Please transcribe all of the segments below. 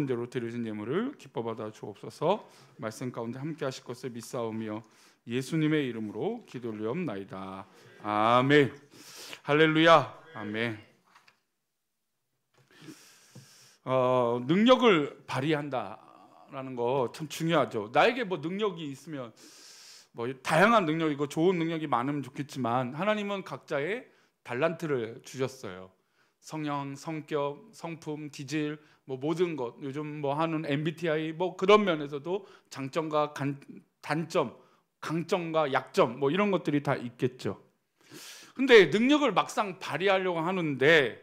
번째로 드려진 예물을 기뻐 받아 주옵소서. 말씀 가운데 함께 하실 것을 믿사오며 예수님의 이름으로 기도 올리옵나이다. 아멘. 할렐루야. 아멘. 능력을 발휘한다라는 거 참 중요하죠. 나에게 뭐 능력이 있으면 뭐 다양한 능력이고 좋은 능력이 많으면 좋겠지만 하나님은 각자의 달란트를 주셨어요. 성령, 성격, 성품, 기질, 뭐 모든 것, 요즘 뭐 하는 MBTI 뭐 그런 면에서도 장점과 단점, 강점과 약점 뭐 이런 것들이 다 있겠죠. 근데 능력을 막상 발휘하려고 하는데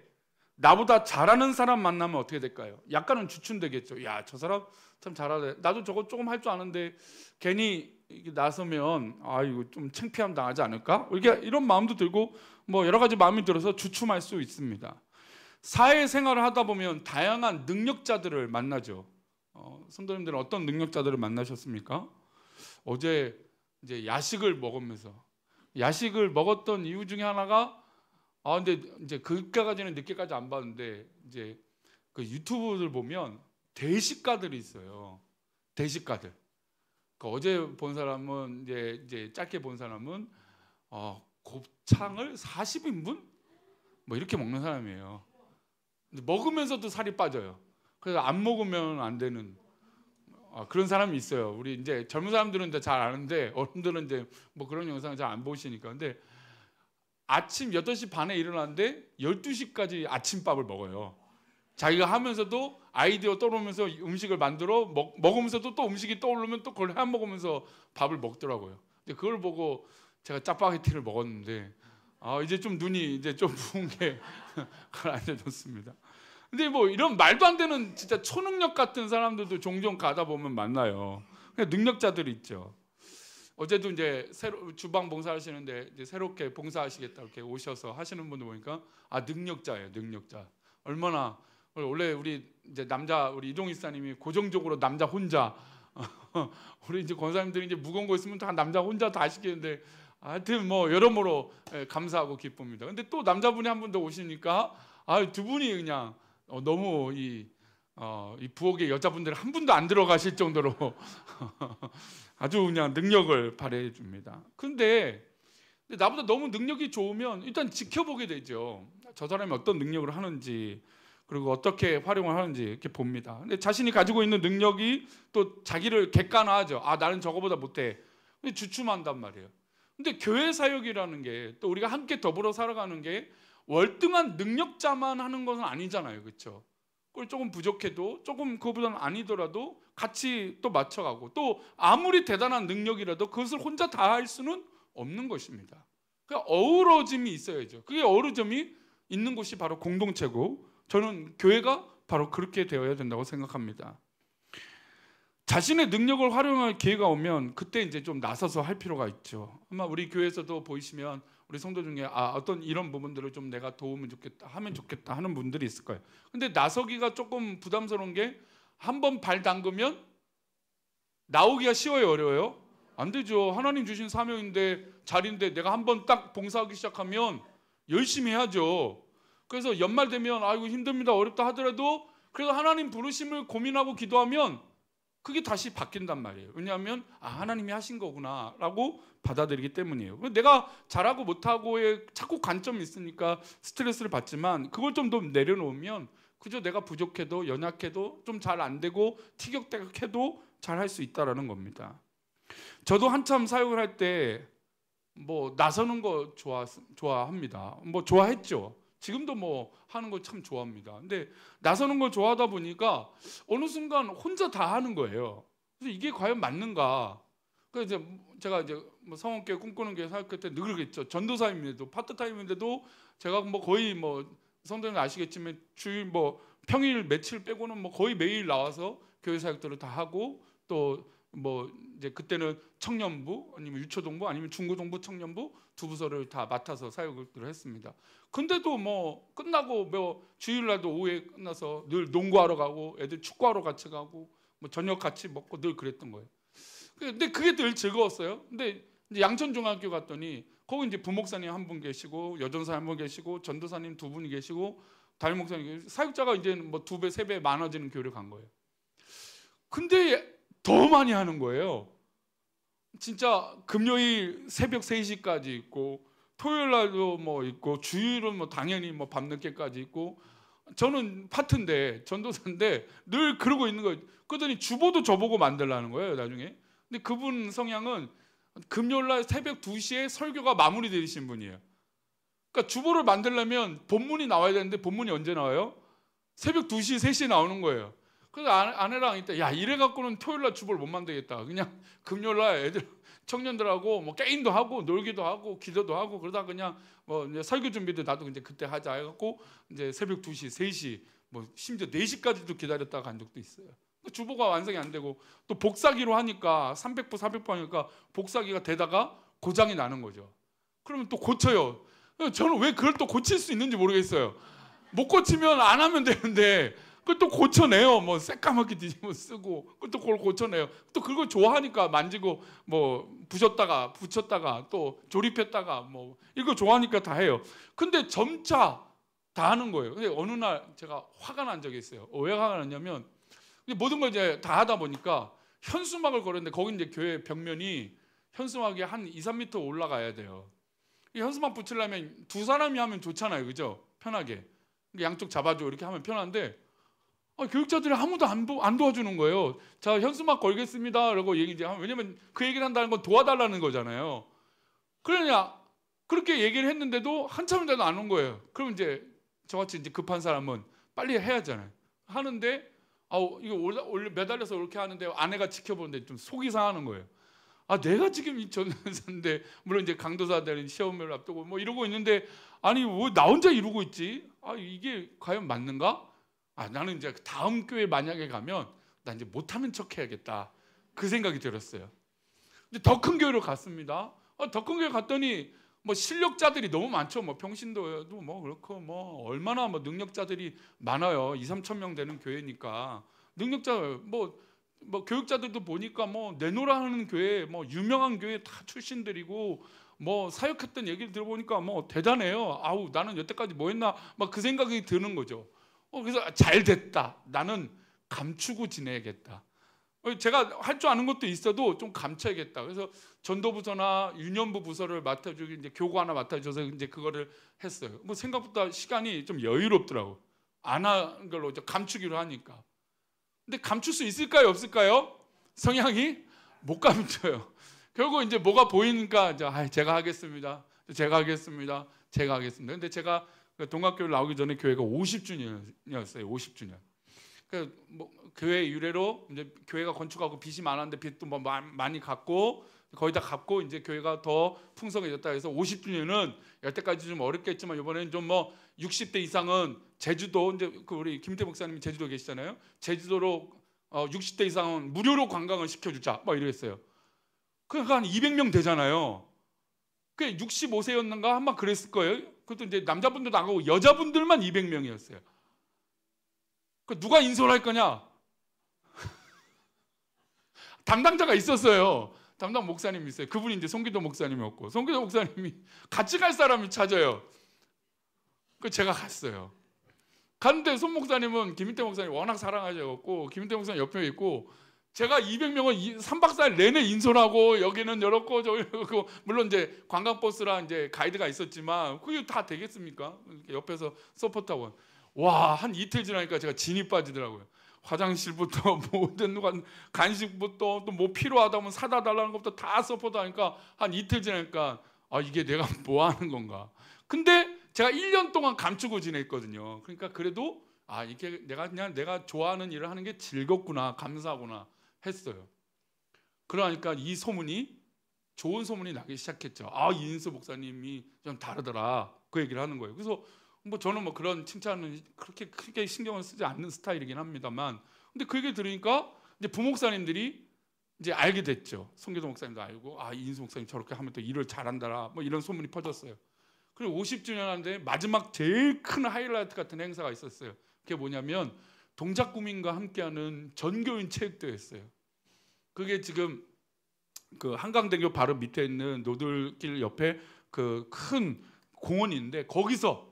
나보다 잘하는 사람 만나면 어떻게 될까요? 약간은 주춤되겠죠. 야, 저 사람 참 잘하네. 나도 저거 조금 할 줄 아는데 괜히 나서면 이거 좀 창피함 당하지 않을까? 이런 마음도 들고 뭐 여러 가지 마음이 들어서 주춤할 수 있습니다. 사회생활을 하다 보면 다양한 능력자들을 만나죠. 성도님들은 어떤 능력자들을 만나셨습니까? 어제 이제 야식을 먹었던 이유 중에 하나가 근데 이제 그때까지는 늦게까지 안 봤는데 이제 그 유튜브를 보면 대식가들이 있어요. 대식가들. 어제 본 사람은 이제 짧게 본 사람은 곱창을 40인분 뭐 이렇게 먹는 사람이에요. 근데 먹으면서도 살이 빠져요. 그래서 안 먹으면 안 되는 그런 사람이 있어요. 우리 이제 젊은 사람들은 이제 잘 아는데 어른들은 이제 뭐 그런 영상을 잘 안 보시니까. 근데 아침 8시 반에 일어났는데 12시까지 아침밥을 먹어요. 자기가 하면서도 아이디어 떠오르면서 음식을 만들어 먹으면서도 또 음식이 떠오르면 또 그걸 해먹으면서 밥을 먹더라고요. 그걸 보고 제가 짜파게티를 먹었는데 이제 좀 눈이 이제 좀 부은 게 가라앉아졌습니다. 근데 뭐 이런 말도 안 되는 진짜 초능력 같은 사람들도 종종 가다 보면 만나요. 그냥 능력자들이 있죠. 어제도 이제 주방 봉사하시는데 이제 새롭게 봉사하시겠다 이렇게 오셔서 하시는 분들 보니까 능력자예요, 능력자. 얼마나 원래 우리 이제 우리 이종희 사님이 고정적으로 남자 혼자 우리 이제 권사님들이 이제 무거운 거 있으면 다 남자 혼자 다 하시겠는데 하여튼 뭐 여러모로 감사하고 기쁩니다. 근데 또 남자분이 한 분 더 오시니까 두 분이 그냥 너무 이 부엌에 여자분들 한 분도 안 들어가실 정도로 아주 그냥 능력을 발휘해 줍니다. 근데 나보다 너무 능력이 좋으면 일단 지켜보게 되죠. 저 사람이 어떤 능력을 하는지 그리고 어떻게 활용을 하는지 이렇게 봅니다. 근데 자신이 가지고 있는 능력이 또 자기를 객관화하죠. 나는 저거보다 못해. 근데 주춤한단 말이에요. 근데 교회 사역이라는 게 또 우리가 함께 더불어 살아가는 게 월등한 능력자만 하는 것은 아니잖아요, 그렇죠? 그걸 조금 부족해도 조금 그거보다는 아니더라도 같이 또 맞춰가고 또 아무리 대단한 능력이라도 그것을 혼자 다 할 수는 없는 것입니다. 그러니까 어우러짐이 있어야죠. 그게 어우러짐이 있는 곳이 바로 공동체고 저는 교회가 바로 그렇게 되어야 된다고 생각합니다. 자신의 능력을 활용할 기회가 오면 그때 이제 좀 나서서 할 필요가 있죠. 아마 우리 교회에서도 보이시면 우리 성도 중에 어떤 이런 부분들을 좀 내가 도우면 좋겠다, 하면 좋겠다 하는 분들이 있을 거예요. 근데 나서기가 조금 부담스러운 게 한 번 발 담그면 나오기가 쉬워요, 어려워요? 안 되죠. 하나님 주신 사명인데 자리인데 내가 한 번 딱 봉사하기 시작하면 열심히 해야죠. 그래서 연말 되면 아이고 힘듭니다, 어렵다 하더라도 그래도 하나님 부르심을 고민하고 기도하면 그게 다시 바뀐단 말이에요. 왜냐하면 하나님이 하신 거구나 라고 받아들이기 때문이에요. 내가 잘하고 못하고의 자꾸 관점이 있으니까 스트레스를 받지만 그걸 좀 더 내려놓으면 그저 내가 부족해도 연약해도 좀 잘 안 되고 티격태격해도 잘 할 수 있다라는 겁니다. 저도 한참 사역을 할 때 뭐 나서는 거 좋아합니다. 뭐 좋아했죠. 지금도 뭐 하는 거 참 좋아합니다. 근데 나서는 걸 좋아하다 보니까 어느 순간 혼자 다 하는 거예요. 그래서 이게 과연 맞는가? 그래서 이제 제가 이제 뭐 성원교회 꿈꾸는 교회 사역할 때 늘 그러겠죠. 전도사님인데도 파트타임인데도 제가 뭐 거의 뭐 성도님 아시겠지만 주일 뭐 평일 며칠 빼고는 뭐 거의 매일 나와서 교회 사역들을 다 하고 또 뭐 이제 그때는 청년부 아니면 유초동부 아니면 중고동부 청년부 두 부서를 다 맡아서 사역을 했습니다. 근데도 뭐 끝나고 뭐 주일날도 오후에 끝나서 늘 농구하러 가고 애들 축구하러 같이 가고 뭐 저녁 같이 먹고 늘 그랬던 거예요. 근데 그게 늘 즐거웠어요. 근데 이제 양천중학교 갔더니 거기 이제 부목사님 한 분 계시고 여전사 한 분 계시고 전도사님 두 분이 계시고 담임 목사님 사역자가 이제 뭐 2배, 3배 많아지는 교회를 간 거예요. 근데 더 많이 하는 거예요. 진짜 금요일 새벽 3시까지 있고, 토요일 날도 뭐 있고, 주일은 뭐 당연히 뭐 밤늦게까지 있고. 저는 파트인데, 전도사인데 늘 그러고 있는 거예요. 그러더니 주보도 저보고 만들라는 거예요, 나중에. 근데 그분 성향은 금요일 날 새벽 2시에 설교가 마무리되신 분이에요. 그러니까 주보를 만들려면 본문이 나와야 되는데, 본문이 언제 나와요? 새벽 2시, 3시에 나오는 거예요. 그래서 아내랑 이때, 야, 이래 갖고는 토요일 날 주보를 못 만들겠다. 그냥 금요일 날 애들, 청년들하고 뭐 게임도 하고 놀기도 하고 기도도 하고 그러다 그냥 뭐 이제 설교 준비도 나도 이제 그때 하자 해갖고 이제 새벽 2시, 3시 뭐 심지어 4시까지도 기다렸다가 간 적도 있어요. 주보가 완성이 안 되고, 또 복사기로 하니까 300부, 400부 하니까 복사기가 되다가 고장이 나는 거죠. 그러면 또 고쳐요. 저는 왜 그걸 또 고칠 수 있는지 모르겠어요. 못 고치면 안 하면 되는데 그걸 또 고쳐내요. 뭐 새까맣게 뒤집어 쓰고 또 그걸 고쳐내요. 또 그걸 좋아하니까 만지고 뭐 부셨다가 붙였다가 또 조립했다가 뭐 이거 좋아하니까 다 해요. 근데 점차 다 하는 거예요. 근데 어느 날 제가 화가 난 적이 있어요. 왜 화가 났냐면, 모든 걸 이제 다 하다 보니까 현수막을 걸었는데, 거기 이제 교회 벽면이 현수막이 한 2, 3m 올라가야 돼요. 이 현수막 붙이려면 두 사람이 하면 좋잖아요, 그죠? 편하게 양쪽 잡아줘 이렇게 하면 편한데, 교육자들이 아무도 안 도와주는 거예요. 자, 현수막 걸겠습니다. 라고 얘기하면, 왜냐면 그 얘기를 한다는 건 도와달라는 거잖아요. 그러냐, 그렇게 얘기를 했는데도 한참인데도 안 온 거예요. 그럼 이제 저같이 이제 급한 사람은 빨리 해야 하잖아요. 하는데, 이거 원래 매달려서 이렇게 하는데 아내가 지켜보는데 좀 속이 상하는 거예요. 내가 지금 이 전도사인데, 물론 이제 강도사들은 시험을 앞두고 뭐 이러고 있는데, 아니 왜 나 혼자 이러고 있지? 이게 과연 맞는가? 나는 이제 다음 교회 만약에 가면 나 이제 못하는 척 해야겠다, 그 생각이 들었어요. 근데 더 큰 교회로 갔습니다. 더 큰 교회 갔더니 뭐 실력자들이 너무 많죠. 뭐 평신도에도 뭐 그렇고 뭐 얼마나 뭐 능력자들이 많아요. 2, 3천 명 되는 교회니까 능력자 뭐 교육자들도 보니까 뭐 내노라 하는 교회, 뭐 유명한 교회 다 출신들이고, 뭐 사역했던 얘기를 들어보니까 뭐 대단해요. 나는 여태까지 뭐 했나 막 그 생각이 드는 거죠. 그래서 잘 됐다. 나는 감추고 지내야겠다. 제가 할 줄 아는 것도 있어도 좀 감춰야겠다. 그래서 전도부서나 유년부 부서를 맡아주기, 이제 교구 하나 맡아줘서 이제 그거를 했어요. 뭐 생각보다 시간이 좀 여유롭더라고. 안 한 걸로 감추기로 하니까. 근데 감출 수 있을까요, 없을까요? 성향이 못 감춰요. 결국 이제 뭐가 보이니까 제가 하겠습니다. 제가 하겠습니다. 제가 하겠습니다. 근데 제가 동학교를 나오기 전에 교회가 50주년이었어요. 50주년. 그 뭐 교회 유래로 이제 교회가 건축하고 빚이 많았는데 빚도 뭐 많이 갚고 거의 다 갚고 이제 교회가 더 풍성해졌다 해서 50주년은 여태까지 좀 어렵겠지만 이번에는 좀 뭐 60대 이상은 제주도, 이제 우리 김태 목사님이 제주도 계시잖아요. 제주도로 60대 이상은 무료로 관광을 시켜주자 막 이랬어요. 그러니까 한 200명 되잖아요. 그 65세였는가 아마 그랬을 거예요. 그것도 이제 남자분들도 안 가고 여자분들만 200명이었어요. 누가 인솔할 거냐? 담당자가 있었어요. 담당 목사님이 있어요. 그분이 이제 송기도 목사님이었고, 송기도 목사님이 같이 갈 사람이 찾아요. 제가 갔어요. 갔는데 손 목사님은 김인태 목사님 워낙 사랑하셔갖고 김인태 목사님 옆에 있고, 제가 200명을 3박 4일 내내 인솔하고 여기는 이렇고 저기 이렇고, 물론 이제 관광버스랑 이제 가이드가 있었지만 그게 다 되겠습니까? 옆에서 서포트하고. 와, 한 이틀 지나니까 제가 진이 빠지더라고요. 화장실부터 모든 간식부터 또 뭐 필요하다면 사다 달라는 것부터 다 서포트하니까 한 이틀 지나니까 이게 내가 뭐 하는 건가. 근데 제가 1년 동안 감추고 지냈거든요. 그러니까 그래도 이게 내가 좋아하는 일을 하는 게 즐겁구나, 감사하구나 했어요. 그러니까 이 소문이, 좋은 소문이 나기 시작했죠. 이인수 목사님이 좀 다르더라, 그 얘기를 하는 거예요. 그래서 뭐 저는 뭐 그런 칭찬은 그렇게 크게 신경을 쓰지 않는 스타일이긴 합니다만, 근데 그 얘기 들으니까 이제 부목사님들이 이제 알게 됐죠. 송기도 목사님도 알고, 이인수 목사님 저렇게 하면 또 일을 잘한다라, 뭐 이런 소문이 퍼졌어요. 그리고 50주년 하는데 마지막 제일 큰 하이라이트 같은 행사가 있었어요. 그게 뭐냐면 동작구민과 함께하는 전교인 체육대회였어요. 그게 지금 그 한강대교 바로 밑에 있는 노들길 옆에 그 큰 공원인데, 거기서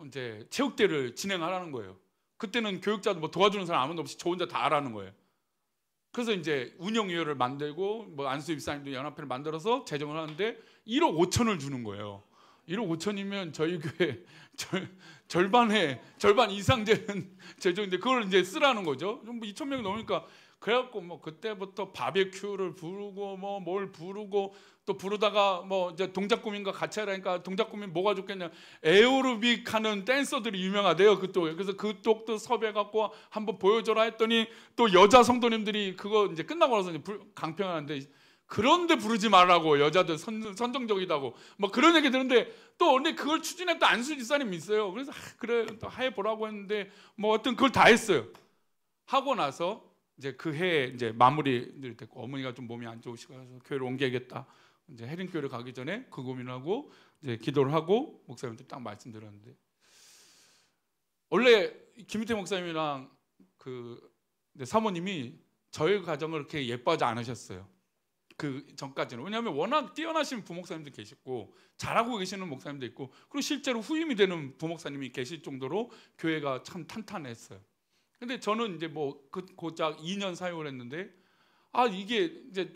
이제 체육대회를 진행하라는 거예요. 그때는 교육자도 뭐 도와주는 사람 아무도 없이 저 혼자 다 하라는 거예요. 그래서 이제 운영위원회를 만들고 뭐 안수 집사님도 연합회를 만들어서 재정을 하는데 1억 5천을 주는 거예요. 1억 5천이면 저희 교회 절반 이상 되는 재정인데 그걸 이제 쓰라는 거죠. 뭐 2천 명이 넘으니까 그래갖고 뭐 그때부터 바베큐를 부르고 뭐 뭘 부르고 또 부르다가 뭐 이제 동작구민과 같이 하라니까 동작구민 뭐가 좋겠냐, 에어로빅 하는 댄서들이 유명하대요 그쪽에. 그래서 그쪽도 섭외해갖고 한번 보여줘라 했더니 또 여자 성도님들이 그거 이제 끝나고 나서 이제 강평하는데 그런데 부르지 말라고, 여자들 선정적이다고 뭐 그런 얘기 들었는데 또 근데 그걸 추진했던 안수 집사님이 있어요. 그래서 그래 또 해보라고 했는데 뭐 어떤 그걸 다 했어요. 하고 나서 이제 그 해에 이제 마무리를 됐고 어머니가 좀 몸이 안 좋으시고 해서 교회를 옮겨야겠다. 이제 해림교회를 가기 전에 그 고민하고 이제 기도를 하고 목사님한테 딱 말씀드렸는데, 원래 김희태 목사님이랑 그 사모님이 저희 가정을 그렇게 예뻐하지 않으셨어요. 그 전까지는. 왜냐하면 워낙 뛰어나신 부목사님도 계시고 잘하고 계시는 목사님도 있고 그리고 실제로 후임이 되는 부목사님이 계실 정도로 교회가 참 탄탄했어요. 근데 저는 이제 뭐 고작 2년 사역을 했는데 이게 이제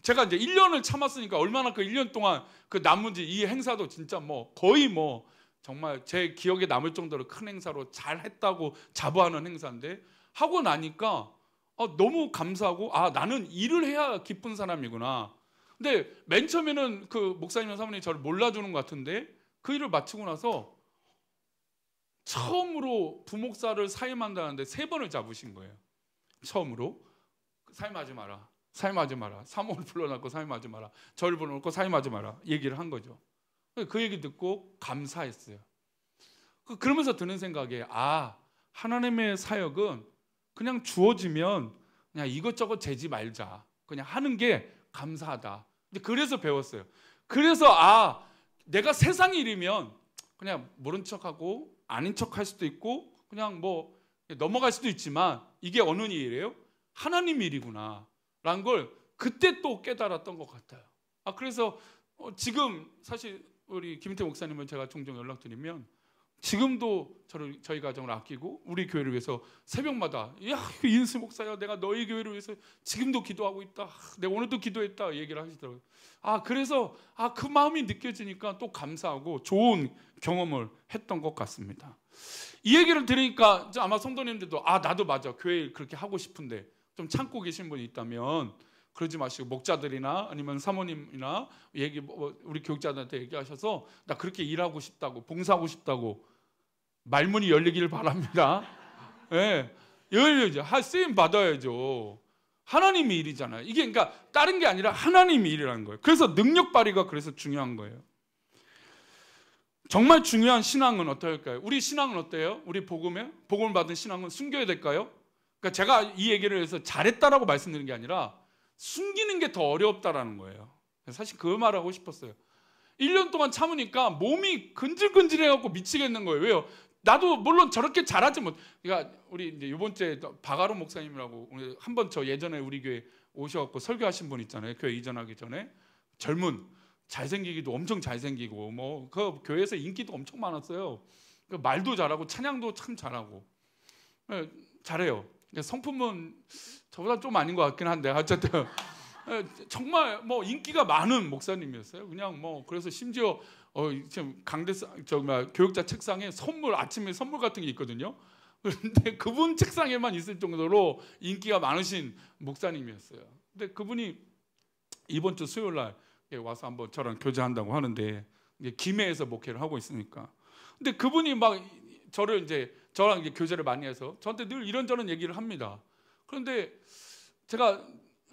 제가 이제 1년을 참았으니까 얼마나 그 1년 동안 그 남은지, 이 행사도 진짜 뭐 거의 뭐 정말 제 기억에 남을 정도로 큰 행사로 잘 했다고 자부하는 행사인데 하고 나니까 너무 감사하고 나는 일을 해야 기쁜 사람이구나. 근데 맨 처음에는 그 목사님과 사모님이 저를 몰라주는 것 같은데 그 일을 마치고 나서 처음으로 부목사를 사임한다는데 3번을 잡으신 거예요. 처음으로 사임하지 마라, 사임하지 마라, 사모를 불러놓고 사임하지 마라, 저를 불러놓고 사임하지 마라 얘기를 한 거죠. 그 얘기 듣고 감사했어요. 그러면서 드는 생각이 하나님의 사역은 그냥 주어지면 그냥 이것저것 재지 말자, 그냥 하는 게 감사하다. 근데 그래서 배웠어요. 그래서 내가 세상 일이면 그냥 모른 척하고 아닌 척할 수도 있고 그냥 뭐 넘어갈 수도 있지만 이게 어느 일이에요? 하나님 일이구나 라는 걸 그때 또 깨달았던 것 같아요. 그래서 지금 사실 우리 김태 목사님을 제가 종종 연락드리면 지금도 저희 가정을 아끼고 우리 교회를 위해서 새벽마다 인수 목사야, 내가 너희 교회를 위해서 지금도 기도하고 있다, 내가 오늘도 기도했다 얘기를 하시더라고요. 그래서 그 마음이 느껴지니까 또 감사하고 좋은 경험을 했던 것 같습니다. 이 얘기를 들으니까 아마 성도님들도 나도 맞아, 교회 그렇게 하고 싶은데 좀 참고 계신 분이 있다면 그러지 마시고 목자들이나 아니면 사모님이나 우리 교육자들한테 얘기하셔서 나 그렇게 일하고 싶다고, 봉사하고 싶다고 말문이 열리기를 바랍니다. 열려야죠. 쓰임 받아야죠. 하나님의 일이잖아요. 이게 그러니까 다른 게 아니라 하나님의 일이라는 거예요. 그래서 능력 발휘가 그래서 중요한 거예요. 정말 중요한 신앙은 어떨까요? 우리 신앙은 어때요? 우리 복음을 받은 신앙은 숨겨야 될까요? 그러니까 제가 이 얘기를 해서 잘했다라고 말씀드리는 게 아니라 숨기는 게 더 어렵다라는 거예요. 사실 그 말을 하고 싶었어요. 1년 동안 참으니까 몸이 근질근질해갖고 미치겠는 거예요. 왜요? 나도 물론 저렇게 잘하지 못. 그러니까 우리 이제 이번 주에 박아로 목사님이라고 한번 저 예전에 우리 교회 오셔갖고 설교하신 분 있잖아요. 교회 이전하기 전에 젊은 잘생기기도 엄청 잘생기고 뭐 그 교회에서 인기도 엄청 많았어요. 그 말도 잘하고 찬양도 참 잘하고 잘해요. 성품은 저보다 좀 아닌 것 같긴 한데 어쨌든 정말 뭐 인기가 많은 목사님이었어요. 그냥 뭐 그래서 심지어 지금 교육자 책상에 아침에 선물 같은 게 있거든요. 그런데 그분 책상에만 있을 정도로 인기가 많으신 목사님이었어요. 근데 그분이 이번 주 수요일 날 와서 한번 저랑 교제한다고 하는데 김해에서 목회를 하고 있으니까. 근데 그분이 막 저랑 이제 교제를 많이 해서 저한테 늘 이런저런 얘기를 합니다. 그런데 제가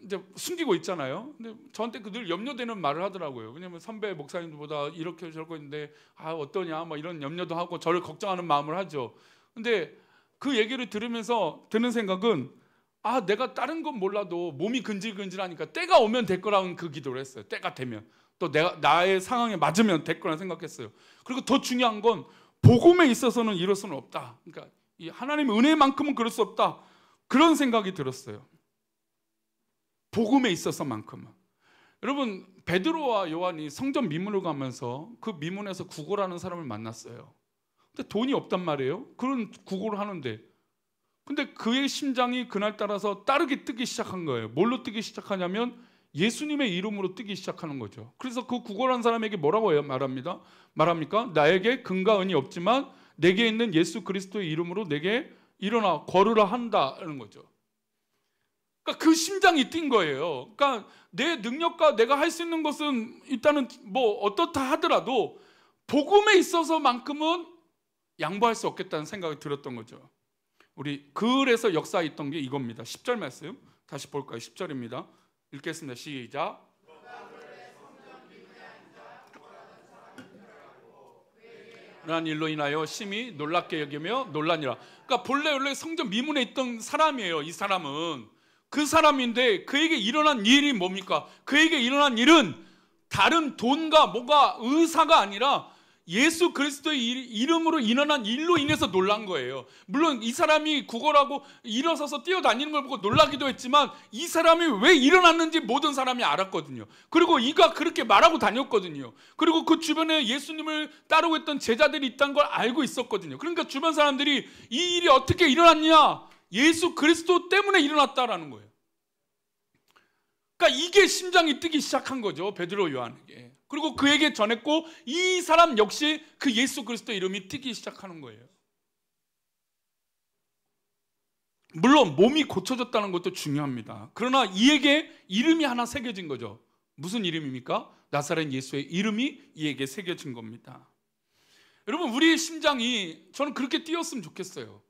이제 숨기고 있잖아요. 근데 저한테 늘 염려되는 말을 하더라고요. 왜냐면 선배 목사님들보다 이렇게 저렇게 있는데 어떠냐 뭐 이런 염려도 하고 저를 걱정하는 마음을 하죠. 근데 그 얘기를 들으면서 드는 생각은 내가 다른 건 몰라도 몸이 근질근질하니까 때가 오면 될 거라는 그 기도를 했어요. 때가 되면 또 나의 상황에 맞으면 될 거라 생각했어요. 그리고 더 중요한 건 복음에 있어서는 이럴 수는 없다. 그러니까 이 하나님의 은혜만큼은 그럴 수 없다. 그런 생각이 들었어요. 복음에 있어서만큼은. 여러분 베드로와 요한이 성전 미문을 가면서 그 미문에서 구걸하는 사람을 만났어요. 근데 돈이 없단 말이에요. 그런 구걸을 하는데 근데 그의 심장이 그날 따라서 따르게 뜨기 시작한 거예요. 뭘로 뜨기 시작하냐면 예수님의 이름으로 뜨기 시작하는 거죠. 그래서 그 구걸한 사람에게 뭐라고 말합니까? 나에게 금과 은이 없지만 내게 있는 예수 그리스도의 이름으로 내게 일어나 걸으라 한다는 거죠. 그러니까 그 심장이 뛴 거예요. 그러니까 내 능력과 내가 할 수 있는 것은 일단은 뭐 어떻다 하더라도 복음에 있어서만큼은 양보할 수 없겠다는 생각이 들었던 거죠. 우리 그래서 역사에 있던 게 이겁니다. 10절 말씀 다시 볼까요? 10절입니다. 읽겠습니다. 시작. 그러한 일로 인하여 심히 놀랍게 여기며 놀라니라. 그러니까 원래 성전 미문에 있던 사람이에요. 이 사람은 그 사람인데 그에게 일어난 일이 뭡니까? 그에게 일어난 일은 다른 돈과 뭐가 의사가 아니라 예수 그리스도의 이름으로 일어난 일로 인해서 놀란 거예요. 물론 이 사람이 구걸하고 일어서서 뛰어다니는 걸 보고 놀라기도 했지만 이 사람이 왜 일어났는지 모든 사람이 알았거든요. 그리고 이가 그렇게 말하고 다녔거든요. 그리고 그 주변에 예수님을 따르고 있던 제자들이 있다는 걸 알고 있었거든요. 그러니까 주변 사람들이 이 일이 어떻게 일어났냐? 예수 그리스도 때문에 일어났다라는 거예요. 그러니까 이게 심장이 뛰기 시작한 거죠. 베드로 요한에게. 그리고 그에게 전했고 이 사람 역시 그 예수 그리스도 이름이 뛰기 시작하는 거예요. 물론 몸이 고쳐졌다는 것도 중요합니다. 그러나 이에게 이름이 하나 새겨진 거죠. 무슨 이름입니까? 나사렛 예수의 이름이 이에게 새겨진 겁니다. 여러분, 우리의 심장이 저는 그렇게 뛰었으면 좋겠어요.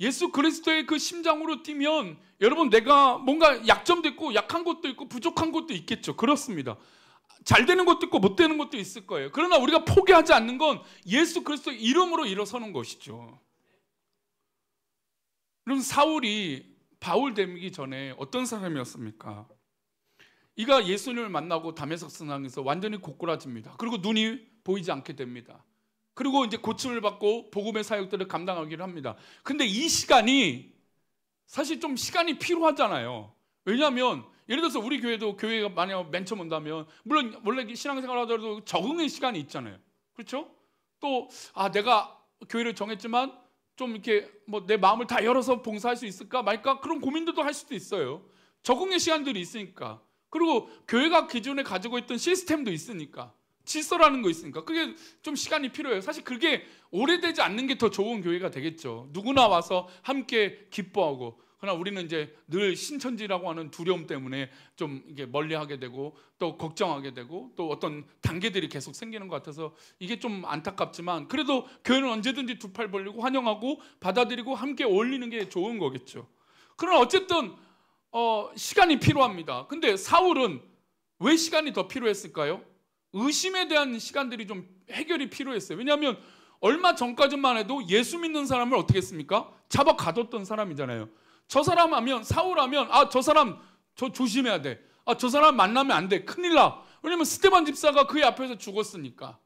예수 그리스도의 그 심장으로 뛰면 여러분, 내가 뭔가 약점도 있고 약한 것도 있고 부족한 것도 있겠죠. 그렇습니다. 잘 되는 것도 있고 못 되는 것도 있을 거예요. 그러나 우리가 포기하지 않는 건 예수 그리스도 이름으로 일어서는 것이죠. 그럼 사울이 바울 되기 전에 어떤 사람이었습니까? 이가 예수님을 만나고 다메섹 산상에서 완전히 고꾸라집니다. 그리고 눈이 보이지 않게 됩니다. 그리고 이제 고침을 받고 복음의 사역들을 감당하기를 합니다. 근데 이 시간이 사실 좀 시간이 필요하잖아요. 왜냐하면 예를 들어서 우리 교회도 교회가 만약 맨 처음 온다면 물론 원래 신앙생활 하더라도 적응의 시간이 있잖아요. 그렇죠? 또 내가 교회를 정했지만 좀 이렇게 뭐 내 마음을 다 열어서 봉사할 수 있을까 말까 그런 고민들도 할 수도 있어요. 적응의 시간들이 있으니까. 그리고 교회가 기존에 가지고 있던 시스템도 있으니까. 질서라는 거 있으니까 그게 좀 시간이 필요해요. 사실 그게 오래되지 않는 게 더 좋은 교회가 되겠죠. 누구나 와서 함께 기뻐하고. 그러나 우리는 이제 늘 신천지라고 하는 두려움 때문에 좀 이게 멀리하게 되고 또 걱정하게 되고 또 어떤 단계들이 계속 생기는 것 같아서 이게 좀 안타깝지만 그래도 교회는 언제든지 두 팔 벌리고 환영하고 받아들이고 함께 어울리는 게 좋은 거겠죠. 그러나 어쨌든 시간이 필요합니다. 근데 사울은 왜 시간이 더 필요했을까요? 의심에 대한 시간들이 좀 해결이 필요했어요. 왜냐하면 얼마 전까지만 해도 예수 믿는 사람을 어떻게 했습니까? 잡아 가뒀던 사람이잖아요. 저 사람 하면 사울하면 저 사람 저 조심해야 돼. 저 사람 만나면 안 돼. 큰일 나. 왜냐면 스데반 집사가 그의 앞에서 죽었으니까.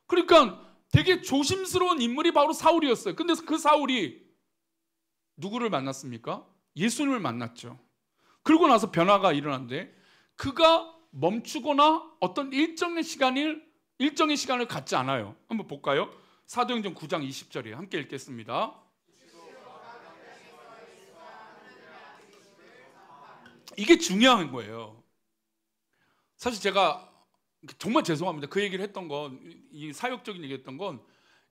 그러니까 되게 조심스러운 인물이 바로 사울이었어요. 근데 그 사울이 누구를 만났습니까? 예수님을 만났죠. 그러고 나서 변화가 일어났는데 그가 멈추거나 어떤 일정의 시간을 갖지 않아요. 한번 볼까요? 사도행전 9장 20절이에요. 함께 읽겠습니다. 이게 중요한 거예요. 사실 제가 정말 죄송합니다. 그 얘기를 했던 건, 이 사역적인 얘기했던 건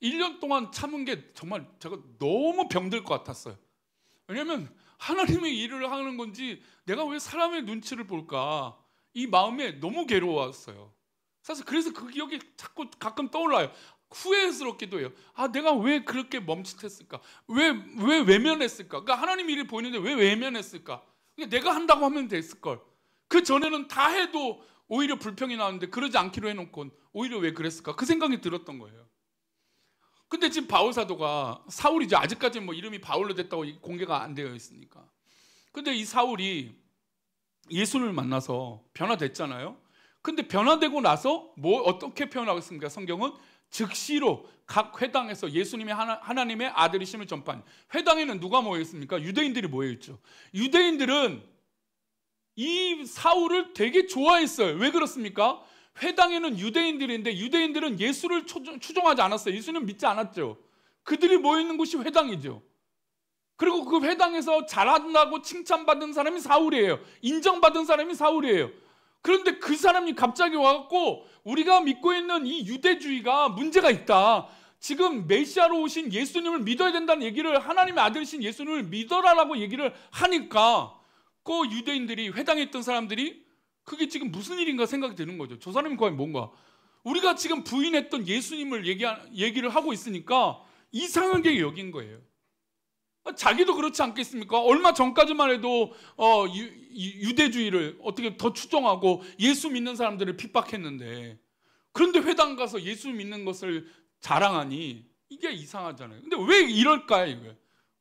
1년 동안 참은 게 정말 제가 너무 병들 것 같았어요. 왜냐하면 하나님의 일을 하는 건지 내가 왜 사람의 눈치를 볼까 이 마음에 너무 괴로웠어요. 사실 그래서 그 기억이 자꾸 가끔 떠올라요. 후회스럽기도 해요. 내가 왜 그렇게 멈칫했을까? 왜 외면했을까? 그러니까 하나님 일이 보이는데 왜 외면했을까? 내가 한다고 하면 됐을걸. 그 전에는 다 해도 오히려 불평이 나왔는데 그러지 않기로 해놓고 오히려 왜 그랬을까? 그 생각이 들었던 거예요. 근데 지금 바울 사도가 사울이죠. 아직까지는 뭐 이름이 바울로 됐다고 공개가 안 되어 있으니까. 근데 이 사울이 예수를 만나서 변화됐잖아요. 근데 변화되고 나서 어떻게 표현하겠습니까? 성경은 즉시로 각 회당에서 예수님의 하나님의 아들이심을 전파한. 회당에는 누가 모여 있습니까? 유대인들이 모여 있죠. 유대인들은 이 사울을 되게 좋아했어요. 왜 그렇습니까? 회당에는 유대인들인데 유대인들은 예수를 추종하지 않았어요. 예수는 믿지 않았죠. 그들이 모여 있는 곳이 회당이죠. 그리고 그 회당에서 잘한다고 칭찬받은 사람이 사울이에요. 인정받은 사람이 사울이에요. 그런데 그 사람이 갑자기 와갖고 우리가 믿고 있는 이 유대주의가 문제가 있다. 지금 메시아로 오신 예수님을 믿어야 된다는 얘기를, 하나님의 아들이신 예수님을 믿어라라고 얘기를 하니까 그 유대인들이, 회당에 있던 사람들이 그게 지금 무슨 일인가 생각이 드는 거죠. 저 사람이 과연 뭔가, 우리가 지금 부인했던 예수님을 얘기를 하고 있으니까 이상하게 여긴 거예요. 자기도 그렇지 않겠습니까? 얼마 전까지만 해도 유대주의를 어떻게 더 추종하고 예수 믿는 사람들을 핍박했는데, 그런데 회당 가서 예수 믿는 것을 자랑하니 이게 이상하잖아요. 근데 왜 이럴까요? 이거예요.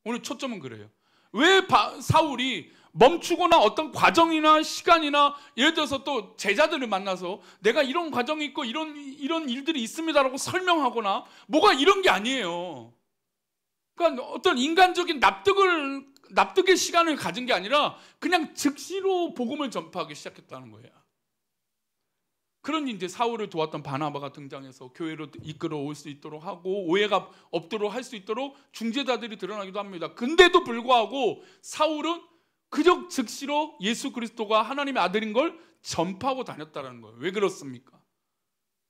오늘 초점은 그래요. 왜 사울이 멈추거나 어떤 과정이나 시간이나, 예를 들어서 또 제자들을 만나서 내가 이런 과정이 있고 이런 일들이 있습니다라고 설명하거나 뭐가 이런 게 아니에요. 그러니까 어떤 인간적인 납득의 시간을 가진 게 아니라 그냥 즉시로 복음을 전파하기 시작했다는 거예요. 그러니 이제 사울을 도왔던 바나바가 등장해서 교회로 이끌어 올 수 있도록 하고, 오해가 없도록 할 수 있도록 중재자들이 드러나기도 합니다. 근데도 불구하고 사울은 그저 즉시로 예수 그리스도가 하나님의 아들인 걸 전파하고 다녔다는 거예요. 왜 그렇습니까?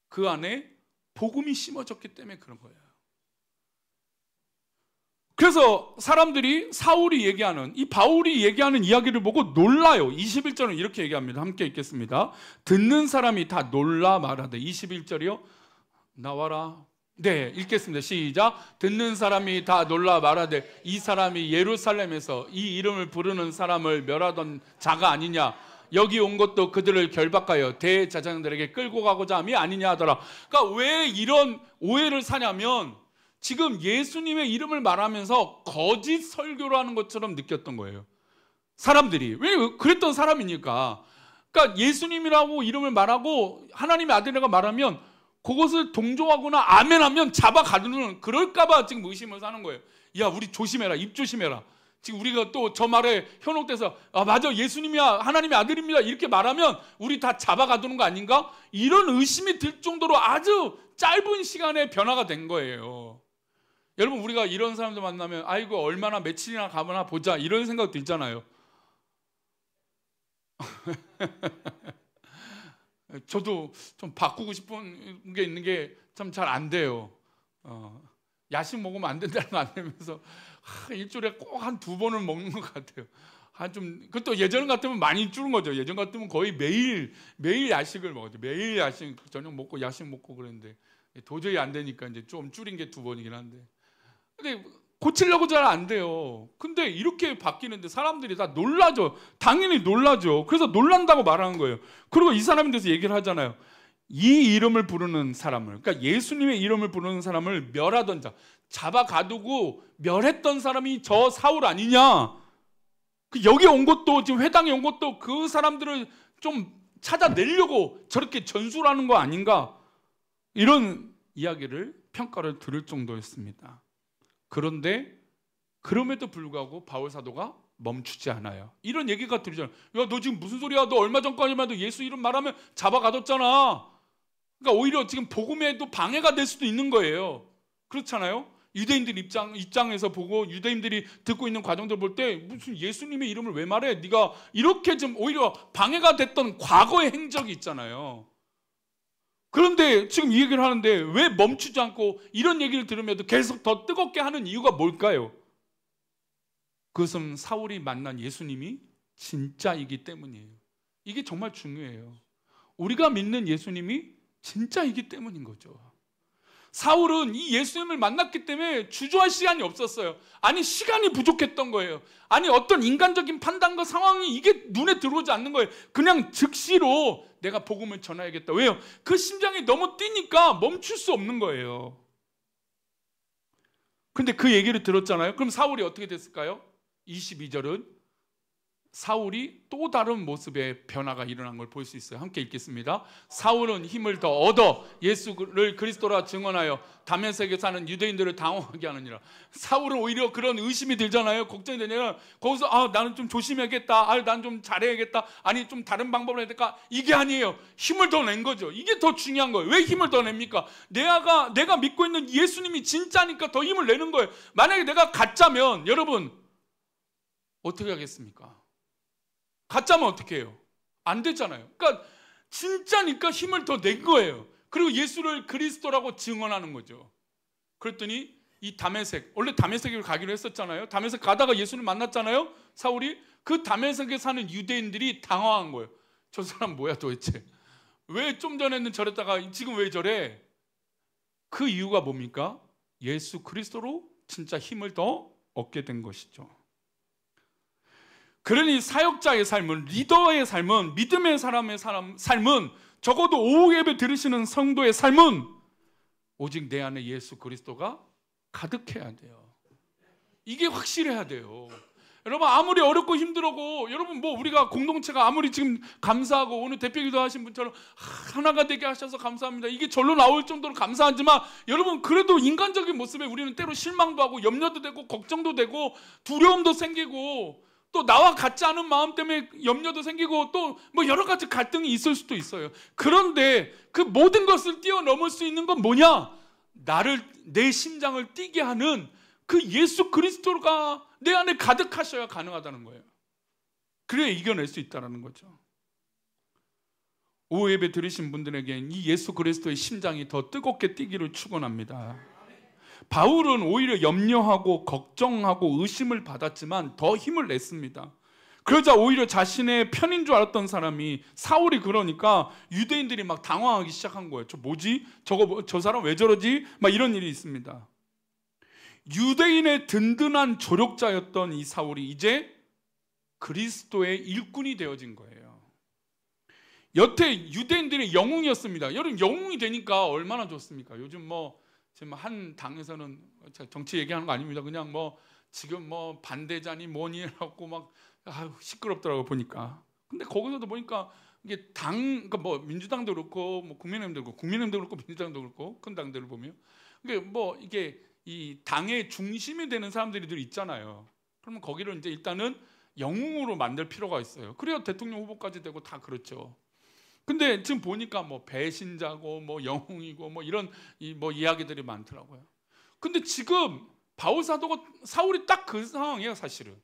그 안에 복음이 심어졌기 때문에 그런 거예요. 그래서 사람들이 사울이 얘기하는, 이 바울이 얘기하는 이야기를 보고 놀라요. 21절은 이렇게 얘기합니다. 함께 읽겠습니다. 듣는 사람이 다 놀라 말하되, 21절이요. 나와라. 네, 읽겠습니다. 시작. 듣는 사람이 다 놀라 말하되, 이 사람이 예루살렘에서 이 이름을 부르는 사람을 멸하던 자가 아니냐. 여기 온 것도 그들을 결박하여 대제사장들에게 끌고 가고자 함이 아니냐 하더라. 그러니까 왜 이런 오해를 사냐면, 지금 예수님의 이름을 말하면서 거짓 설교를 하는 것처럼 느꼈던 거예요. 사람들이. 왜 그랬던 사람이니까. 그러니까 예수님이라고 이름을 말하고 하나님의 아들이라고 말하면 그것을 동조하거나 아멘하면 잡아가두는, 그럴까봐 지금 의심을 사는 거예요. 야, 우리 조심해라. 입 조심해라. 지금 우리가 또 저 말에 현혹돼서 맞아, 예수님이야, 하나님의 아들입니다, 이렇게 말하면 우리 다 잡아가두는 거 아닌가? 이런 의심이 들 정도로 아주 짧은 시간에 변화가 된 거예요. 여러분, 우리가 이런 사람들 만나면 아이고 얼마나 며칠이나 가거나 보자, 이런 생각 들잖아요. 저도 좀 바꾸고 싶은 게 있는 게 참 잘 안 돼요. 야식 먹으면 안 된다는 거 안 되면서 일주일에 꼭 한 2번은 먹는 것 같아요. 그것도 예전 같으면 많이 줄은 거죠. 예전 같으면 거의 매일 야식을 먹었죠. 매일 야식, 저녁 먹고 야식 먹고 그랬는데 도저히 안 되니까 이제 좀 줄인 게 2번이긴 한데. 근데 고치려고 잘 안 돼요. 근데 이렇게 바뀌는데 사람들이 다 놀라죠. 당연히 놀라죠. 그래서 놀란다고 말하는 거예요. 그리고 이 사람에 대해서 얘기를 하잖아요. 이 이름을 부르는 사람을, 그러니까 예수님의 이름을 부르는 사람을 멸하던 자, 잡아 가두고 멸했던 사람이 저 사울 아니냐. 여기 온 것도, 지금 회당에 온 것도 그 사람들을 좀 찾아내려고 저렇게 전술을 하는 거 아닌가, 이런 이야기를, 평가를 들을 정도였습니다. 그런데 그럼에도 불구하고 바울 사도가 멈추지 않아요. 이런 얘기가 들리잖아요. 야, 너 지금 무슨 소리야? 너 얼마 전까지만 해도 예수 이름 말하면 잡아가뒀잖아. 그러니까 오히려 지금 복음에도 방해가 될 수도 있는 거예요. 그렇잖아요? 유대인들 입장에서 보고, 유대인들이 듣고 있는 과정들 볼 때 무슨 예수님의 이름을 왜 말해? 네가 이렇게 좀 오히려 방해가 됐던 과거의 행적이 있잖아요. 그런데 지금 이 얘기를 하는데 왜 멈추지 않고 이런 얘기를 들으면도 계속 더 뜨겁게 하는 이유가 뭘까요? 그것은 사울이 만난 예수님이 진짜이기 때문이에요. 이게 정말 중요해요. 우리가 믿는 예수님이 진짜이기 때문인 거죠. 사울은 이 예수님을 만났기 때문에 주저할 시간이 없었어요. 아니, 시간이 부족했던 거예요. 아니, 어떤 인간적인 판단과 상황이 이게 눈에 들어오지 않는 거예요. 그냥 즉시로 내가 복음을 전해야겠다. 왜요? 그 심장이 너무 뛰니까 멈출 수 없는 거예요. 근데 그 얘기를 들었잖아요. 그럼 사울이 어떻게 됐을까요? 22절은 사울이 또 다른 모습의 변화가 일어난 걸 볼 수 있어요. 함께 읽겠습니다. 사울은 힘을 더 얻어 예수를 그리스도라 증언하여 다메섹에 사는 유대인들을 당황하게 하느니라. 사울은 오히려 그런 의심이 들잖아요. 걱정이 되냐면 거기서 나는 좀 조심해야겠다. 난 좀 잘해야겠다. 아니, 좀 다른 방법을 해야 될까? 이게 아니에요. 힘을 더 낸 거죠. 이게 더 중요한 거예요. 왜 힘을 더 냅니까? 내가 믿고 있는 예수님이 진짜니까 더 힘을 내는 거예요. 만약에 내가 가짜면, 여러분, 어떻게 하겠습니까? 가짜면 어떻게 해요? 안 되잖아요. 그러니까 진짜니까 힘을 더 낸 거예요. 그리고 예수를 그리스도라고 증언하는 거죠. 그랬더니 이 다메섹, 원래 다메섹을 가기로 했었잖아요. 다메섹 가다가 예수를 만났잖아요. 사울이. 그 다메섹에 사는 유대인들이 당황한 거예요. 저 사람 뭐야 도대체? 왜 좀 전에는 저랬다가 지금 왜 저래? 그 이유가 뭡니까? 예수 그리스도로 진짜 힘을 더 얻게 된 것이죠. 그러니 사역자의 삶은, 리더의 삶은, 믿음의 사람의 삶은, 적어도 오후 예배 들으시는 성도의 삶은 오직 내 안에 예수 그리스도가 가득해야 돼요. 이게 확실해야 돼요. 여러분 아무리 어렵고 힘들고, 여러분 뭐 우리가 공동체가 아무리 지금 감사하고 오늘 대표기도 하신 분처럼 하나가 되게 하셔서 감사합니다, 이게 절로 나올 정도로 감사하지만, 여러분 그래도 인간적인 모습에 우리는 때로 실망도 하고 염려도 되고 걱정도 되고 두려움도 생기고, 또 나와 같지 않은 마음 때문에 염려도 생기고, 또 뭐 여러 가지 갈등이 있을 수도 있어요. 그런데 그 모든 것을 뛰어넘을 수 있는 건 뭐냐? 내 심장을 뛰게 하는 그 예수 그리스도가 내 안에 가득하셔야 가능하다는 거예요. 그래야 이겨낼 수 있다는 거죠. 오후 예배 들으신 분들에겐 이 예수 그리스도의 심장이 더 뜨겁게 뛰기를 축원합니다. 바울은 오히려 염려하고 걱정하고 의심을 받았지만 더 힘을 냈습니다. 그러자 오히려 자신의 편인 줄 알았던 사람이, 사울이, 그러니까 유대인들이 막 당황하기 시작한 거예요. 저 뭐지? 저 사람 왜 저러지? 막 이런 일이 있습니다. 유대인의 든든한 조력자였던 이 사울이 이제 그리스도의 일꾼이 되어진 거예요. 여태 유대인들의 영웅이었습니다. 여러분 영웅이 되니까 얼마나 좋습니까? 요즘 뭐 지금 한 당에서는, 정치 얘기하는 거 아닙니다. 그냥 뭐 지금 뭐 반대자니 뭐니 하고 막 시끄럽더라고 보니까. 근데 거기서도 보니까 이게 그러니까 뭐 민주당도 그렇고 뭐 국민의힘도 그렇고 민주당도 그렇고 큰 당들을 보면 이게 이 당의 중심이 되는 사람들이 있잖아요. 그러면 거기를 이제 일단은 영웅으로 만들 필요가 있어요. 그래야 대통령 후보까지 되고 다 그렇죠. 근데 지금 보니까 뭐 배신자고 뭐 영웅이고 뭐 이런 뭐 이야기들이 많더라고요. 근데 지금 바울 사도가, 사울이 딱 그 상황이에요, 사실은.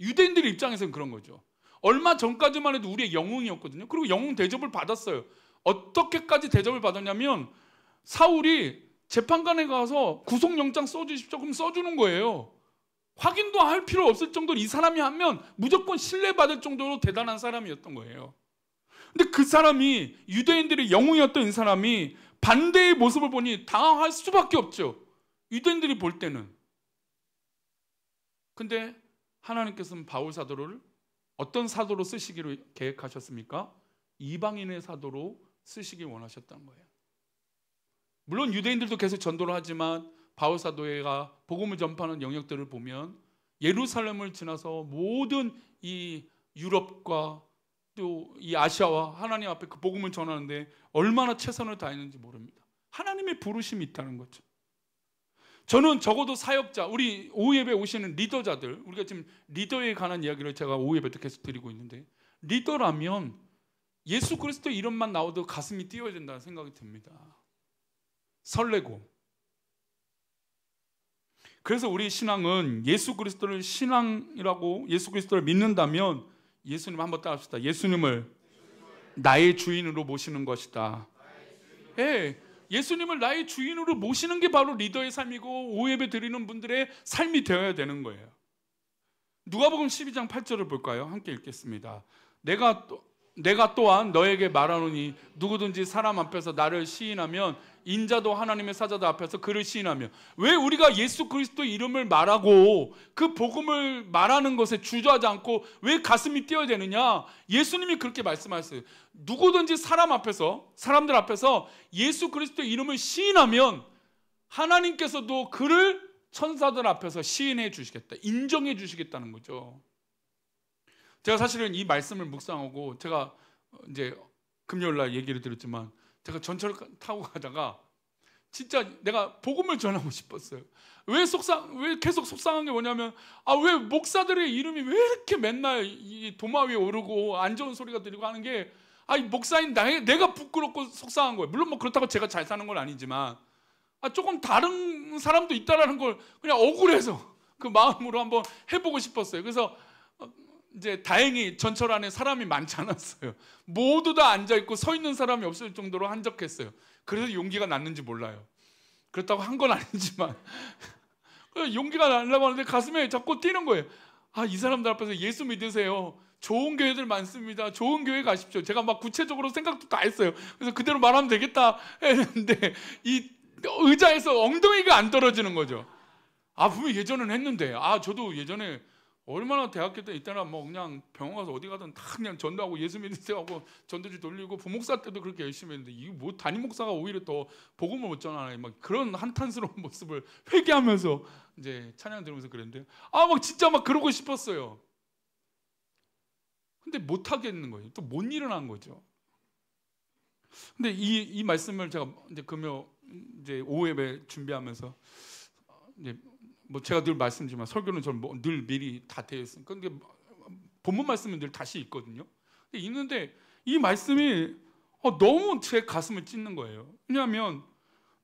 유대인들 입장에서는 그런 거죠. 얼마 전까지만 해도 우리의 영웅이었거든요. 그리고 영웅 대접을 받았어요. 어떻게까지 대접을 받았냐면, 사울이 재판관에 가서 구속영장 써주십시오 그럼 써주는 거예요. 확인도 할 필요 없을 정도로 이 사람이 하면 무조건 신뢰받을 정도로 대단한 사람이었던 거예요. 근데 그 사람이, 유대인들의 영웅이었던 이 사람이 반대의 모습을 보니 당황할 수밖에 없죠, 유대인들이 볼 때는. 근데 하나님께서는 바울 사도를 어떤 사도로 쓰시기로 계획하셨습니까? 이방인의 사도로 쓰시길 원하셨다는 거예요. 물론 유대인들도 계속 전도를 하지만 바울 사도가 복음을 전파하는 영역들을 보면 예루살렘을 지나서 모든 이 유럽과 또 이 아시아와 하나님 앞에 그 복음을 전하는데 얼마나 최선을 다했는지 모릅니다. 하나님의 부르심이 있다는 거죠. 저는 적어도 사역자, 우리 오후 예배 오시는 리더자들, 우리가 지금 리더에 관한 이야기를 제가 오후 예배 때 계속 드리고 있는데, 리더라면 예수 그리스도 이름만 나와도 가슴이 뛰어야 된다는 생각이 듭니다. 설레고. 그래서 우리 신앙은 예수 그리스도를 신앙이라고, 예수 그리스도를 믿는다면 예수님 한번 따라합시다. 예수님을 나의 주인으로 모시는 것이다. 예수님을 나의 주인으로 모시는 게 바로 리더의 삶이고 오후 예배 드리는 분들의 삶이 되어야 되는 거예요. 누가복음 12장 8절을 볼까요? 함께 읽겠습니다. 내가 또한 너에게 말하노니 누구든지 사람 앞에서 나를 시인하면 인자도 하나님의 사자들 앞에서 그를 시인하며. 왜 우리가 예수 그리스도 이름을 말하고 그 복음을 말하는 것에 주저하지 않고 왜 가슴이 뛰어야 되느냐? 예수님이 그렇게 말씀하셨어요. 누구든지 사람들 앞에서 예수 그리스도 이름을 시인하면 하나님께서도 그를 천사들 앞에서 시인해 주시겠다, 인정해 주시겠다는 거죠. 제가 사실은 이 말씀을 묵상하고, 제가 이제 금요일 날 얘기를 드렸지만 제가 전철을 타고 가다가 진짜 내가 복음을 전하고 싶었어요. 왜 계속 속상한 게 뭐냐면, 왜 목사들의 이름이 왜 이렇게 맨날 이 도마 위에 오르고 안 좋은 소리가 들리고 하는 게, 목사인 내가 부끄럽고 속상한 거예요. 물론 뭐 그렇다고 제가 잘 사는 건 아니지만 조금 다른 사람도 있다라는 걸 그냥 억울해서 그 마음으로 한번 해보고 싶었어요. 그래서 이제 다행히 전철 안에 사람이 많지 않았어요. 모두 다 앉아 있고 서 있는 사람이 없을 정도로 한적했어요. 그래서 용기가 났는지 몰라요. 그렇다고 한 건 아니지만 용기가 나려고 하는데 가슴에 자꾸 뛰는 거예요. 아, 이 사람들 앞에서 예수 믿으세요. 좋은 교회들 많습니다. 좋은 교회 가십시오. 제가 막 구체적으로 생각도 다 했어요. 그래서 그대로 말하면 되겠다 했는데 이 의자에서 엉덩이가 안 떨어지는 거죠. 아, 분명히 예전에는 했는데, 아, 저도 예전에 얼마나 대학교 때 있다나 뭐 그냥 병원 가서 어디 가든 다 그냥 전도하고 예수 믿으세요 하고 전도지 돌리고, 부목사 때도 그렇게 열심히 했는데, 이거 뭐 담임 목사가 오히려 더 복음을 못 전하네, 막 그런 한탄스러운 모습을 회개하면서 이제 찬양 들으면서 그랬는데, 아, 막 진짜 막 그러고 싶었어요. 근데 못 하겠는 거예요. 또 못 일어난 거죠. 근데 이 말씀을 제가 이제 금요 이제 오후 예배 준비하면서 이제 뭐 제가 늘 말씀드리지만 설교는 저는 뭐 늘 미리 다 되어 있으니까, 근데 본문 말씀은 늘 다시 있거든요. 근데 있는데 이 말씀이 너무 제 가슴을 찢는 거예요. 왜냐하면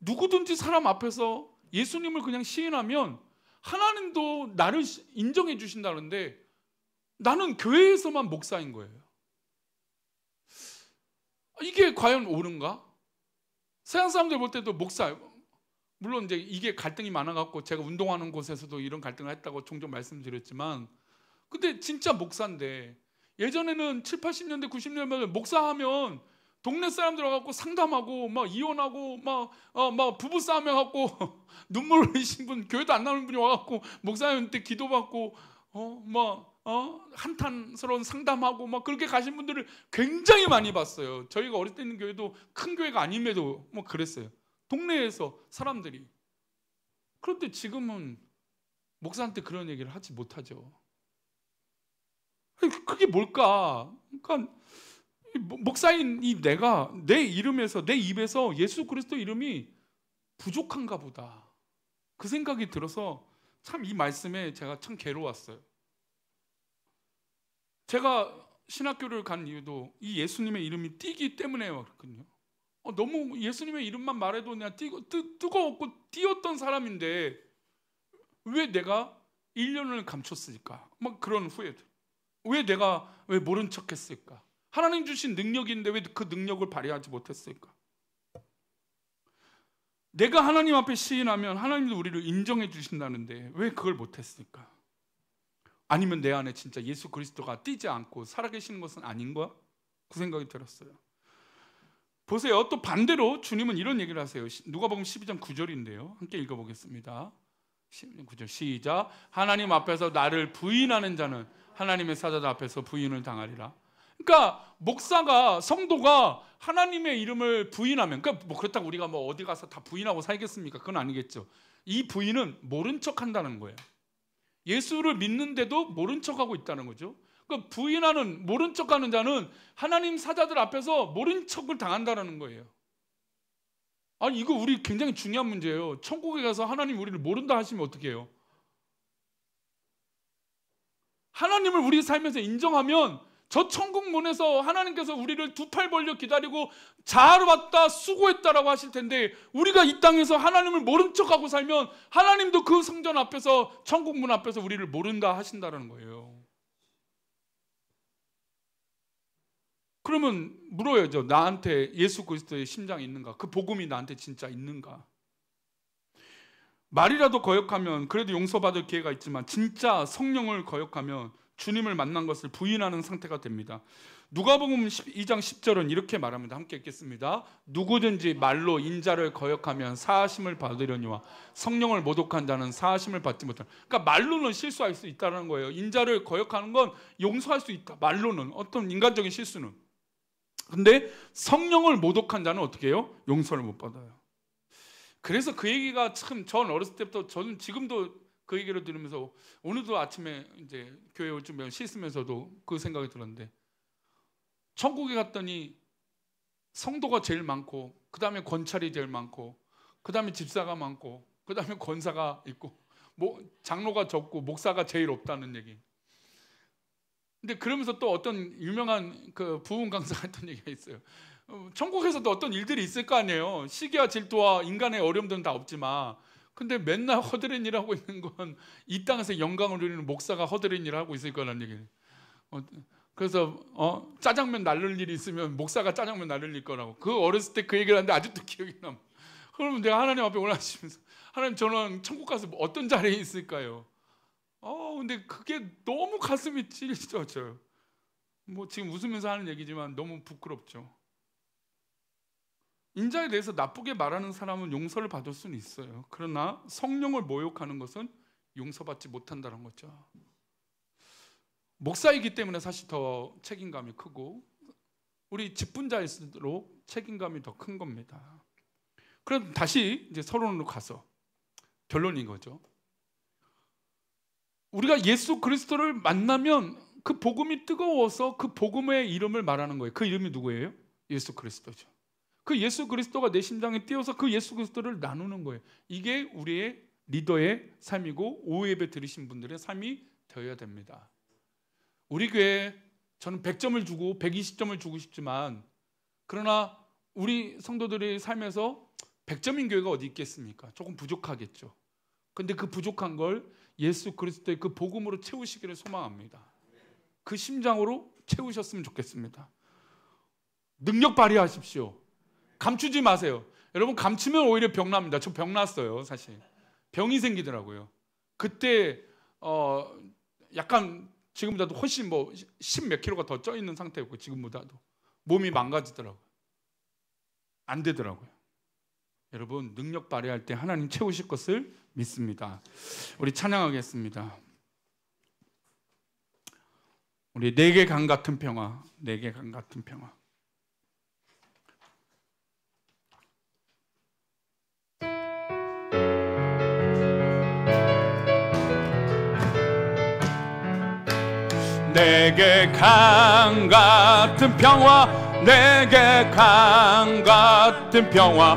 누구든지 사람 앞에서 예수님을 그냥 시인하면 하나님도 나를 인정해 주신다는데, 나는 교회에서만 목사인 거예요. 이게 과연 옳은가? 세상 사람들 볼 때도 목사, 물론 이제 이게 갈등이 많아갖고 제가 운동하는 곳에서도 이런 갈등을 했다고 종종 말씀드렸지만, 근데 진짜 목사인데, 예전에는 7, 80년대, 90년대 목사하면 동네 사람들 와갖고 상담하고 막 이혼하고 막 부부싸움 해갖고 눈물 흘리신 분, 교회도 안 나오는 분이 와갖고 목사님한테 기도받고 한탄스러운 상담하고 막 그렇게 가신 분들을 굉장히 많이 봤어요. 저희가 어릴 때 있는 교회도 큰 교회가 아님에도 뭐 그랬어요. 동네에서 사람들이. 그런데 지금은 목사한테 그런 얘기를 하지 못하죠. 그게 뭘까? 그러니까 목사인 이 내가 내 이름에서, 내 입에서 예수 그리스도 이름이 부족한가 보다, 그 생각이 들어서 참 이 말씀에 제가 참 괴로웠어요. 제가 신학교를 간 이유도 이 예수님의 이름이 띄기 때문에 그렇거든요. 너무 예수님의 이름만 말해도 그냥 뜨거웠고 띄었던 사람인데 왜 내가 1년을 감췄을까? 막 그런 후회들. 왜 내가 모른 척했을까? 하나님 주신 능력인데 왜 그 능력을 발휘하지 못했을까? 내가 하나님 앞에 시인하면 하나님도 우리를 인정해 주신다는데 왜 그걸 못했을까? 아니면 내 안에 진짜 예수 그리스도가 띄지 않고 살아계시는 것은 아닌 거야? 그 생각이 들었어요. 보세요. 또 반대로 주님은 이런 얘기를 하세요. 누가복음 12장 9절인데요. 함께 읽어보겠습니다. 9절 시작. 하나님 앞에서 나를 부인하는 자는 하나님의 사자들 앞에서 부인을 당하리라. 그러니까 목사가, 성도가 하나님의 이름을 부인하면, 그러니까 뭐 그렇다고 우리가 뭐 어디 가서 다 부인하고 살겠습니까? 그건 아니겠죠. 이 부인은 모른 척한다는 거예요. 예수를 믿는데도 모른 척하고 있다는 거죠. 그러니까 부인하는, 모른 척하는 자는 하나님 사자들 앞에서 모른 척을 당한다는 거예요. 아니, 이거 우리 굉장히 중요한 문제예요. 천국에 가서 하나님 우리를 모른다 하시면 어떻게 해요? 하나님을 우리 삶에서 인정하면 저 천국 문에서 하나님께서 우리를 두 팔 벌려 기다리고 잘 왔다, 수고했다라고 하실 텐데, 우리가 이 땅에서 하나님을 모른 척하고 살면 하나님도 그 성전 앞에서, 천국 문 앞에서 우리를 모른다 하신다는 거예요. 그러면 물어야죠. 나한테 예수 그리스도의 심장이 있는가? 그 복음이 나한테 진짜 있는가? 말이라도 거역하면 그래도 용서받을 기회가 있지만 진짜 성령을 거역하면 주님을 만난 것을 부인하는 상태가 됩니다. 누가복음 2장 10절은 이렇게 말합니다. 함께 읽겠습니다. 누구든지 말로 인자를 거역하면 사하심을 받으려니와 성령을 모독한 자는 사하심을 받지 못한다. 그러니까 말로는 실수할 수 있다는 거예요. 인자를 거역하는 건 용서할 수 있다. 말로는, 어떤 인간적인 실수는. 근데 성령을 모독한 자는 어떻게 해요? 용서를 못 받아요. 그래서 그 얘기가 참, 전 어렸을 때부터, 저는 지금도 그 얘기를 들으면서, 오늘도 아침에 이제 교회 올 준비 씻으면서도 그 생각이 들었는데, 천국에 갔더니 성도가 제일 많고, 그 다음에 권찰이 제일 많고, 그 다음에 집사가 많고, 그 다음에 권사가 있고, 뭐 장로가 적고 목사가 제일 없다는 얘기. 근데 그러면서 또 어떤 유명한 그 부흥 강사가 했던 얘기가 있어요. 천국에서도 어떤 일들이 있을 거 아니에요. 시기와 질투와 인간의 어려움들은 다 없지만, 근데 맨날 허드렛 일하고 있는 건 이 땅에서 영광을 누리는 목사가 허드렛 일을 하고 있을 거라는 얘기예요. 그래서 짜장면 날릴 일이 있으면 목사가 짜장면 날릴 거라고. 그 어렸을 때 그 얘기를 하는데 아직도 기억이 남. 그러면 내가 하나님 앞에 올라가시면서 하나님 저는 천국 가서 어떤 자리에 있을까요? 근데 그게 너무 가슴이 찔려져요. 뭐 지금 웃으면서 하는 얘기지만 너무 부끄럽죠. 인자에 대해서 나쁘게 말하는 사람은 용서를 받을 수는 있어요. 그러나 성령을 모욕하는 것은 용서받지 못한다는 거죠. 목사이기 때문에 사실 더 책임감이 크고 우리 직분자일수록 책임감이 더 큰 겁니다. 그럼 다시 이제 서론으로 가서 결론인 거죠. 우리가 예수 그리스도를 만나면 그 복음이 뜨거워서 그 복음의 이름을 말하는 거예요. 그 이름이 누구예요? 예수 그리스도죠. 그 예수 그리스도가 내 심장에 띄어서 그 예수 그리스도를 나누는 거예요. 이게 우리의 리더의 삶이고 오후예배 들으신 분들의 삶이 되어야 됩니다. 우리 교회 저는 100점을 주고 120점을 주고 싶지만 그러나 우리 성도들의 삶에서 100점인 교회가 어디 있겠습니까? 조금 부족하겠죠. 근데 그 부족한 걸 예수 그리스도의 그 복음으로 채우시기를 소망합니다. 그 심장으로 채우셨으면 좋겠습니다. 능력 발휘하십시오. 감추지 마세요. 여러분 감추면 오히려 병납니다. 저 병 났어요. 사실 병이 생기더라고요. 그때 약간 지금보다도 훨씬 10 몇 킬로가 더 쪄 있는 상태였고 지금보다도 몸이 망가지더라고요. 안 되더라고요. 여러분 능력 발휘할 때 하나님 채우실 것을 믿습니다. 우리 찬양하겠습니다. 우리 내게 강 같은 평화, 내게 강 같은 평화. 내게 강 같은 평화, 내게 강 같은 평화,